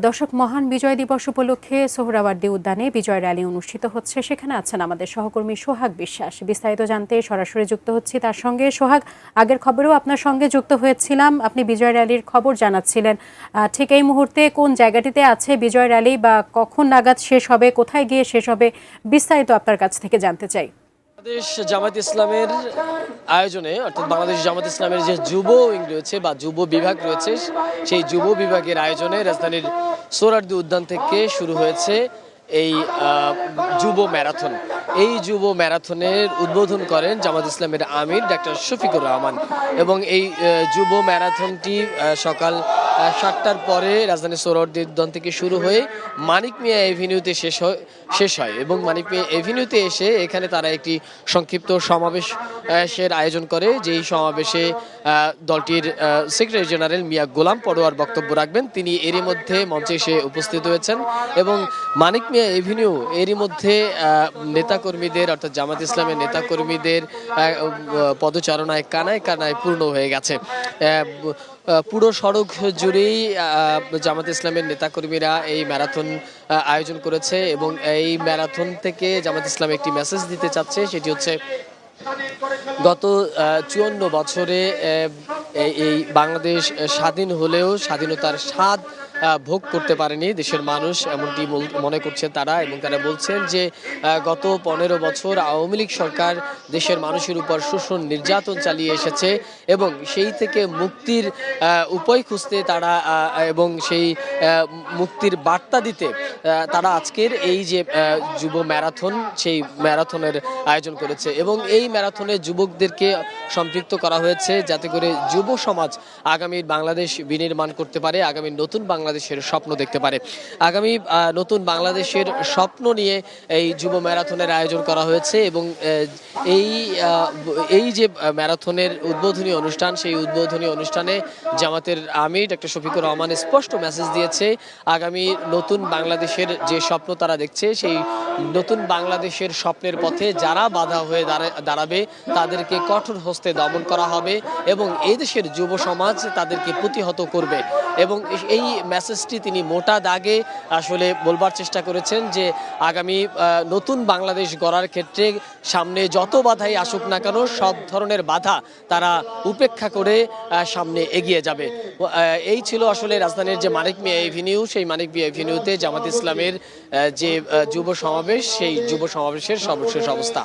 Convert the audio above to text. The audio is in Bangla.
দর্শক, মহান বিজয় দিবস উপলক্ষে সোহরাওয়ার্দী উদ্যানে বিজয় র্যালি অনুষ্ঠিত হচ্ছে। সেখানে আছেন আমাদের সহকর্মী সোহাগ বিশ্বাস। বিস্তারিত জানতে সরাসরি যুক্ত হচ্ছি তার সঙ্গে। সোহাগ, আগের খবরেও আপনার সঙ্গে যুক্ত হয়েছিলাম, আপনি বিজয় র্যালির খবর জানাচ্ছিলেন। ঠিক এই মুহূর্তে কোন জায়গাটিতে আছে বিজয় র্যালি বা কখন নাগাদ শেষ হবে, কোথায় গিয়ে শেষ হবে, বিস্তারিত আপনার কাছ থেকে জানতে চাই। বাংলাদেশ জামায়াত ইসলামের আয়োজনে, অর্থাৎ বাংলাদেশ জামায়াত ইসলামের যে যুব উইং রয়েছে বা যুব বিভাগ রয়েছে, সেই যুব বিভাগের আয়োজনে রাজধানীর সোহরাওয়ার্দী উদ্যান থেকে শুরু হয়েছে এই যুব ম্যারাথন। এই যুব ম্যারাথনের উদ্বোধন করেন জামায়াত ইসলামের আমির ডাক্তার শফিকুর রহমান। এবং এই যুব ম্যারাথনটি সকাল 7টার পরে রাজধানী সোহরাওয়ার্দী উদ্যান থেকে শুরু হয়ে মানিক মিয়া এভিনিউতে শেষ হয় এবং মানিক মিয়া এভিনিউতে এসে এখানে তারা একটি সংক্ষিপ্ত সমাবেশের আয়োজন করে, যেই সমাবেশে দলটির সেক্রেটারি জেনারেল মিয়া গোলাম পরোয়ার বক্তব্য রাখবেন। তিনি এরই মধ্যে মঞ্চে এসে উপস্থিত হয়েছেন এবং মানিক মিয়া এভিনিউ এরই মধ্যে নেতাকর্মীদের, অর্থাৎ জামাত ইসলামের নেতাকর্মীদের পদচারণায় কানায় কানায় পূর্ণ হয়ে গেছে। পুরো সড়ক জুড়েই জামাত ইসলামের নেতাকর্মীরা এই ম্যারাথন আয়োজন করেছে এবং এই ম্যারাথন থেকে জামাত ইসলাম একটি মেসেজ দিতে চাচ্ছে, সেটি হচ্ছে গত 54 বছরে এই বাংলাদেশ স্বাধীন হলেও স্বাধীনতার স্বাদ ভোগ করতে পারেনি দেশের মানুষ, এমনটি মনে করছেন তারা। এবং তারা বলছেন যে গত 15 বছর আওয়ামী লীগ সরকার দেশের মানুষের উপর শোষণ নির্যাতন চালিয়ে এসেছে এবং সেই থেকে মুক্তির উপায় খুঁজতে তারা এবং সেই মুক্তির বার্তা দিতে তারা আজকের এই যে যুব ম্যারাথন, সেই ম্যারাথনের আয়োজন করেছে। এবং এই ম্যারাথনে যুবকদেরকে সম্পৃক্ত করা হয়েছে যাতে করে যুব সমাজ আগামীর বাংলাদেশ বিনির্মাণ করতে পারে, আগামী নতুন বাংলাদেশের স্বপ্ন দেখতে পারে। আগামী নতুন বাংলাদেশের স্বপ্ন নিয়ে এই যুব ম্যারাথনের আয়োজন করা হয়েছে এবং এই যে ম্যারাথনের উদ্বোধনী অনুষ্ঠান, সেই উদ্বোধনী অনুষ্ঠানে জামাতের আমির ডক্টর শফিকুর রহমান স্পষ্ট মেসেজ দিয়েছে, আগামী নতুন বাংলাদেশের যে স্বপ্ন তারা দেখছে, সেই নতুন বাংলাদেশের স্বপ্নের পথে যারা বাধা হয়ে দাঁড়াবে তাদেরকে কঠোর হস্তে দমন করা হবে এবং এই দেশের যুব সমাজ তাদেরকে প্রতিহত করবে। এবং এই মেসেজটি তিনি মোটা দাগে আসলে বলবার চেষ্টা করেছেন যে আগামী নতুন বাংলাদেশ গড়ার ক্ষেত্রে সামনে যত বাধাই আসুক না কেন, সব ধরনের বাধা তারা উপেক্ষা করে সামনে এগিয়ে যাবে। এই ছিল আসলে রাজধানীর যে মানিক মিয়া এভিনিউ, সেই মানিক মিয়া এভিনিউতে জামাত ইসলামের যে যুব সমাবেশ, সেই যুব সমাবেশের সর্বশেষ অবস্থা।